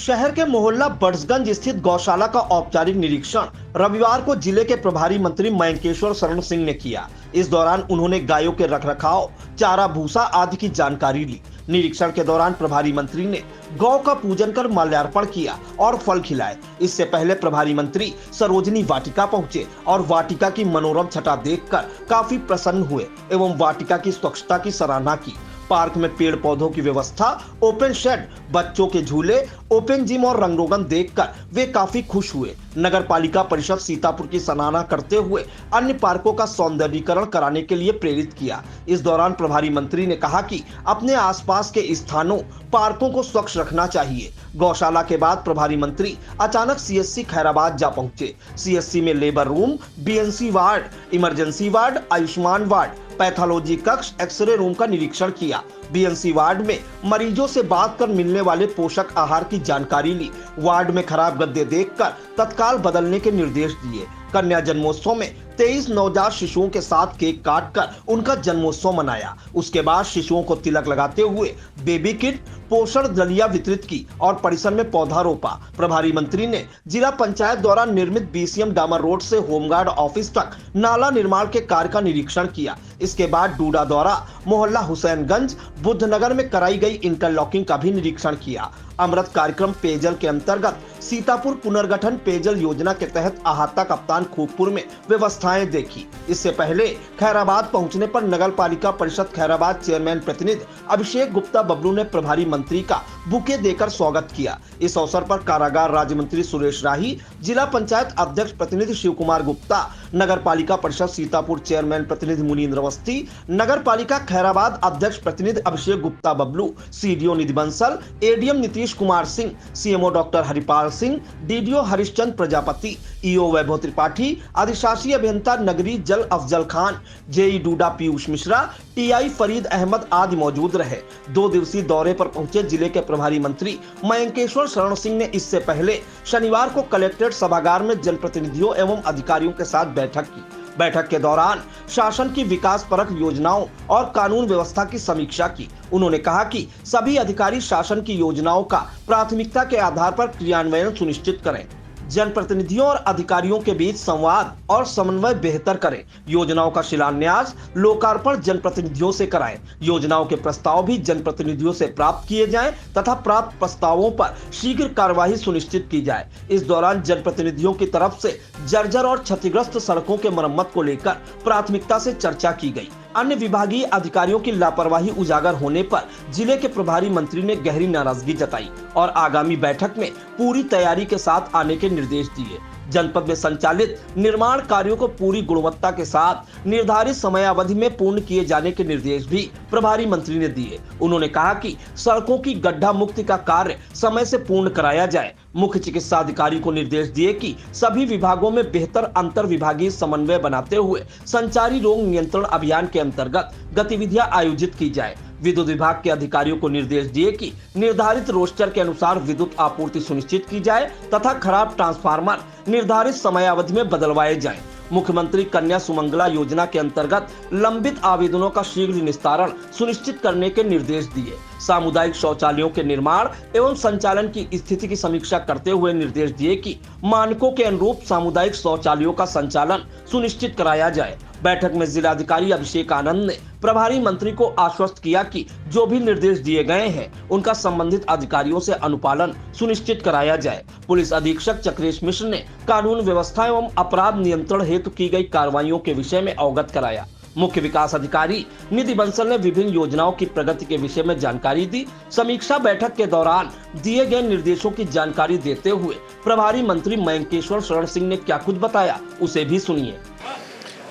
शहर के मोहल्ला बड़सगंज स्थित गौशाला का औपचारिक निरीक्षण रविवार को जिले के प्रभारी मंत्री मयंकेश्वर शरण सिंह ने किया। इस दौरान उन्होंने गायों के रखरखाव, चारा भूसा आदि की जानकारी ली। निरीक्षण के दौरान प्रभारी मंत्री ने गौ का पूजन कर माल्यार्पण किया और फल खिलाए। इससे पहले प्रभारी मंत्री सरोजनी वाटिका पहुंचे और वाटिका की मनोरम छटा देखकर काफी प्रसन्न हुए एवं वाटिका की स्वच्छता की सराहना की। पार्क में पेड़ पौधों की व्यवस्था, ओपन शेड, बच्चों के झूले, ओपन जिम और रंगरोगन देखकर वे काफी खुश हुए। नगर पालिका परिषद सीतापुर की सराहना करते हुए अन्य पार्कों का सौंदर्यीकरण कराने के लिए प्रेरित किया। इस दौरान प्रभारी मंत्री ने कहा कि अपने आसपास के स्थानों, पार्कों को स्वच्छ रखना चाहिए। गौशाला के बाद प्रभारी मंत्री अचानक सीएससी खैराबाद जा पहुंचे। सीएससी में labour room, BNC ward, emergency ward, Ayushman ward, pathology कक्ष, एक्सरे रूम का निरीक्षण किया। बीएनसी वार्ड में मरीजों से बात कर मिलने वाले पोषक आहार की जानकारी ली। वार्ड में खराब गद्दे देखकर तत्काल बदलने के निर्देश दिए। कन्या जन्मोत्सव में 23 नवजात शिशुओं के साथ केक काटकर उनका जन्मोत्सव मनाया। उसके बाद शिशुओं को तिलक लगाते हुए बेबी किट, पोषण दलिया वितरित की और परिसर में पौधा रोपा। प्रभारी मंत्री ने जिला पंचायत द्वारा निर्मित बीसीएम डामर रोड से होमगार्ड ऑफिस तक नाला निर्माण के कार्य का निरीक्षण किया। इसके बाद डूडा द्वारा मोहल्ला हुसैनगंज, बुद्धनगर में कराई गई इंटरलॉकिंग का भी निरीक्षण किया। अमृत कार्यक्रम पेयजल के अंतर्गत सीतापुर पुनर्गठन पेयजल योजना के तहत अहाता कप्तान खूबपुर में व्यवस्थाएं देखी। इससे पहले खैराबाद पहुंचने पर नगर पालिका परिषद खैराबाद चेयरमैन प्रतिनिधि अभिषेक गुप्ता बबलू ने प्रभारी मंत्री का बुके देकर स्वागत किया। इस अवसर पर कारागार राज्य मंत्री सुरेश राही, जिला पंचायत अध्यक्ष प्रतिनिधि शिव कुमार गुप्ता, नगर पालिका परिषद सीतापुर चेयरमैन प्रतिनिधि मुनींद्र अवस्थी, नगर पालिका खैराबाद अध्यक्ष प्रतिनिधि Abhishek Gupta Bablu, CDO Nidhi Bansal, ADM Nitish Kumar Singh, CMO doctor Haripal Singh, DDO Harishchandra Prajapati, EO Vaibhav Tripathi, अधिशासी अभियंता नगरी जल Afzal Khan, JE DUDA Piyush Mishra, TI Farid Ahmad आदि मौजूद रहे। 2 दिवसीय दौरे पर पहुंचे जिले के प्रभारी मंत्री मयंकेश्वर शरण सिंह ने इससे पहले शनिवार को कलेक्ट्रेट सभागार में जनप्रतिनिधियों एवं अधिकारियों के साथ बैठक की। बैठक के दौरान शासन की विकास परक योजनाओं और कानून व्यवस्था की समीक्षा की। उन्होंने कहा कि सभी अधिकारी शासन की योजनाओं का प्राथमिकता के आधार पर क्रियान्वयन सुनिश्चित करें, जनप्रतिनिधियों और अधिकारियों के बीच संवाद और समन्वय बेहतर करें, योजनाओं का शिलान्यास, लोकार्पण जनप्रतिनिधियों से कराएं, योजनाओं के प्रस्ताव भी जनप्रतिनिधियों से प्राप्त किए जाएं तथा प्राप्त प्रस्तावों पर शीघ्र कार्यवाही सुनिश्चित की जाए। इस दौरान जनप्रतिनिधियों की तरफ से जर्जर और क्षतिग्रस्त सड़कों के मरम्मत को लेकर प्राथमिकता से चर्चा की गई। अन्य विभागीय अधिकारियों की लापरवाही उजागर होने पर जिले के प्रभारी मंत्री ने गहरी नाराजगी जताई और आगामी बैठक में पूरी तैयारी के साथ आने के निर्देश दिए। जनपद में संचालित निर्माण कार्यों को पूरी गुणवत्ता के साथ निर्धारित समयावधि में पूर्ण किए जाने के निर्देश भी प्रभारी मंत्री ने दिए। उन्होंने कहा कि सड़कों की गड्ढा मुक्ति का कार्य समय से पूर्ण कराया जाए। मुख्य चिकित्सा अधिकारी को निर्देश दिए कि सभी विभागों में बेहतर अंतर विभागीय समन्वय बनाते हुए संचारी रोग नियंत्रण अभियान के अंतर्गत गतिविधियां आयोजित की जाए। विद्युत विभाग के अधिकारियों को निर्देश दिए कि निर्धारित रोस्टर के अनुसार विद्युत आपूर्ति सुनिश्चित की जाए तथा खराब ट्रांसफार्मर निर्धारित समयावधि में बदलवाए जाएं। मुख्यमंत्री कन्या सुमंगला योजना के अंतर्गत लंबित आवेदनों का शीघ्र निस्तारण सुनिश्चित करने के निर्देश दिए। सामुदायिक शौचालयों के निर्माण एवं संचालन की स्थिति की समीक्षा करते हुए निर्देश दिए कि मानकों के अनुरूप सामुदायिक शौचालयों का संचालन सुनिश्चित कराया जाए। बैठक में जिलाधिकारी अभिषेक आनंद ने प्रभारी मंत्री को आश्वस्त किया कि जो भी निर्देश दिए गए हैं उनका संबंधित अधिकारियों से अनुपालन सुनिश्चित कराया जाए। पुलिस अधीक्षक चक्रेश मिश्र ने कानून व्यवस्था एवं अपराध नियंत्रण हेतु की गई कार्रवाइयों के विषय में अवगत कराया। मुख्य विकास अधिकारी निधि बंसल ने विभिन्न योजनाओं की प्रगति के विषय में जानकारी दी। समीक्षा बैठक के दौरान दिए गए निर्देशों की जानकारी देते हुए प्रभारी मंत्री मयंकेश्वर शरण सिंह ने क्या कुछ बताया, उसे भी सुनिए।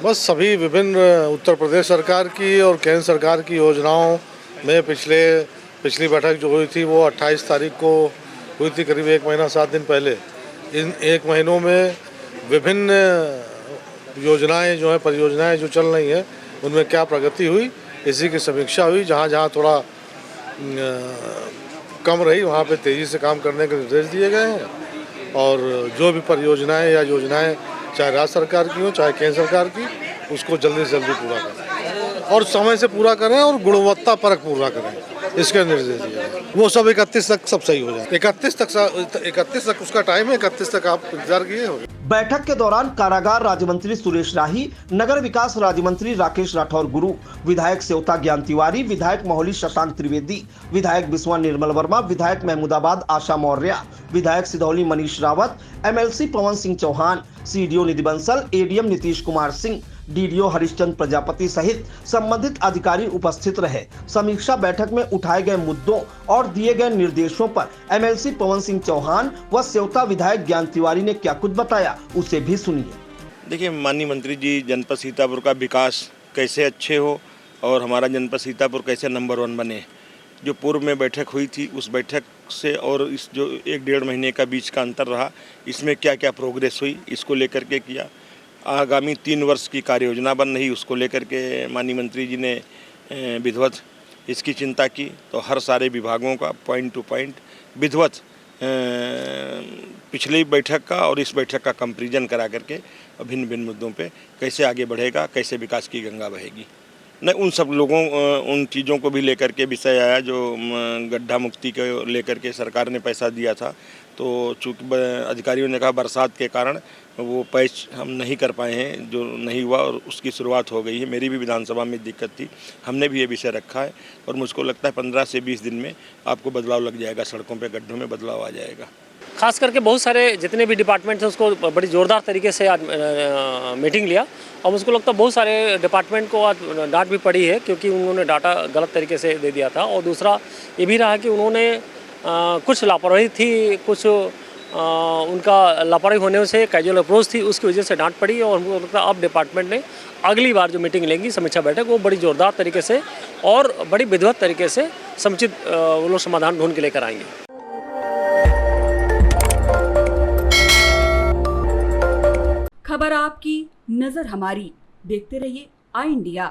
बस सभी विभिन्न उत्तर प्रदेश सरकार की और केंद्र सरकार की योजनाओं में पिछली बैठक जो हुई थी वो 28 तारीख को हुई थी, करीब 1 महीना 7 दिन पहले। इन 1 महीनों में विभिन्न योजनाएं जो है, परियोजनाएं जो चल रही हैं, उनमें क्या प्रगति हुई, इसी की समीक्षा हुई। जहां जहां थोड़ा कम रही वहां पे तेज़ी से काम करने के निर्देश दिए गए हैं और जो भी परियोजनाएं या योजनाएं चाहे राज्य सरकार की हो चाहे केंद्र सरकार की, उसको जल्दी से जल्दी पूरा करें और समय से पूरा करें और गुणवत्ता परक पूरा करें। इसके निर्देश दिए गए। वो सब 31 तक सब सही हो जाए। 31 तक उसका टाइम है, 31 तक आप इंतजार किए हो। बैठक के दौरान कारागार राज्य मंत्री सुरेश राही, नगर विकास राज्य मंत्री राकेश राठौर गुरु, विधायक सेवता ज्ञान तिवारी, विधायक मोहली शशांक त्रिवेदी, विधायक बिस्वा निर्मल वर्मा, विधायक महमूदाबाद आशा मौर्य, विधायक Sidhauli Manish Rawat, MLC Pawan Singh Chauhan, CDO Nidhi Bansal, ADM Nitish Kumar Singh, DDO Harishchandra Prajapati सहित संबंधित अधिकारी उपस्थित रहे। समीक्षा बैठक में उठाए गए मुद्दों और दिए गए निर्देशों पर एमएलसी पवन सिंह चौहान व सेवता विधायक ज्ञान तिवारी ने क्या कुछ बताया, उसे भी सुनिए। देखिए माननीय मंत्री जी, जनपद सीतापुर का विकास कैसे अच्छे हो और हमारा जनपद सीतापुर कैसे नंबर 1 बने। जो पूर्व में बैठक हुई थी उस बैठक से और इस जो 1-1.5 महीने का बीच का अंतर रहा, इसमें क्या क्या प्रोग्रेस हुई, इसको लेकर के किया। आगामी 3 वर्ष की कार्य योजना बन रही, उसको लेकर के माननीय मंत्री जी ने विधिवत इसकी चिंता की। तो हर सारे विभागों का पॉइंट टू पॉइंट विधिवत पिछली बैठक का और इस बैठक का कंपैरिजन करा करके भिन्न भिन्न मुद्दों पे कैसे आगे बढ़ेगा, कैसे विकास की गंगा बहेगी। नहीं, उन सब लोगों उन चीज़ों को भी लेकर के विषय आया जो गड्ढा मुक्ति को लेकर के सरकार ने पैसा दिया था। तो चूँकि अधिकारियों ने कहा बरसात के कारण वो पैच हम नहीं कर पाए हैं, जो नहीं हुआ और उसकी शुरुआत हो गई है। मेरी भी विधानसभा में दिक्कत थी, हमने भी ये विषय रखा है और मुझको लगता है 15 से 20 दिन में आपको बदलाव लग जाएगा, सड़कों पे गड्ढों में बदलाव आ जाएगा। खास करके बहुत सारे जितने भी डिपार्टमेंट हैं उसको बड़ी ज़ोरदार तरीके से आज मीटिंग लिया और मुझको लगता है बहुत सारे डिपार्टमेंट को आज डांट भी पड़ी है, क्योंकि उन्होंने डाटा गलत तरीके से दे दिया था। और दूसरा ये भी रहा कि उन्होंने कुछ लापरवाही थी, कुछ उनका लापरवाही होने से कैजुअल अप्रोच थी, उसकी वजह से डांट पड़ी। और मुझको लगता है अब डिपार्टमेंट ने अगली बार जो मीटिंग लेंगी, समीक्षा बैठक, वो बड़ी ज़ोरदार तरीके से और बड़ी विधिवत तरीके से समुचित वो लोग समाधान ढूंढ के लेकर आएंगे। खबर आपकी, नजर हमारी। देखते रहिए आई इंडिया।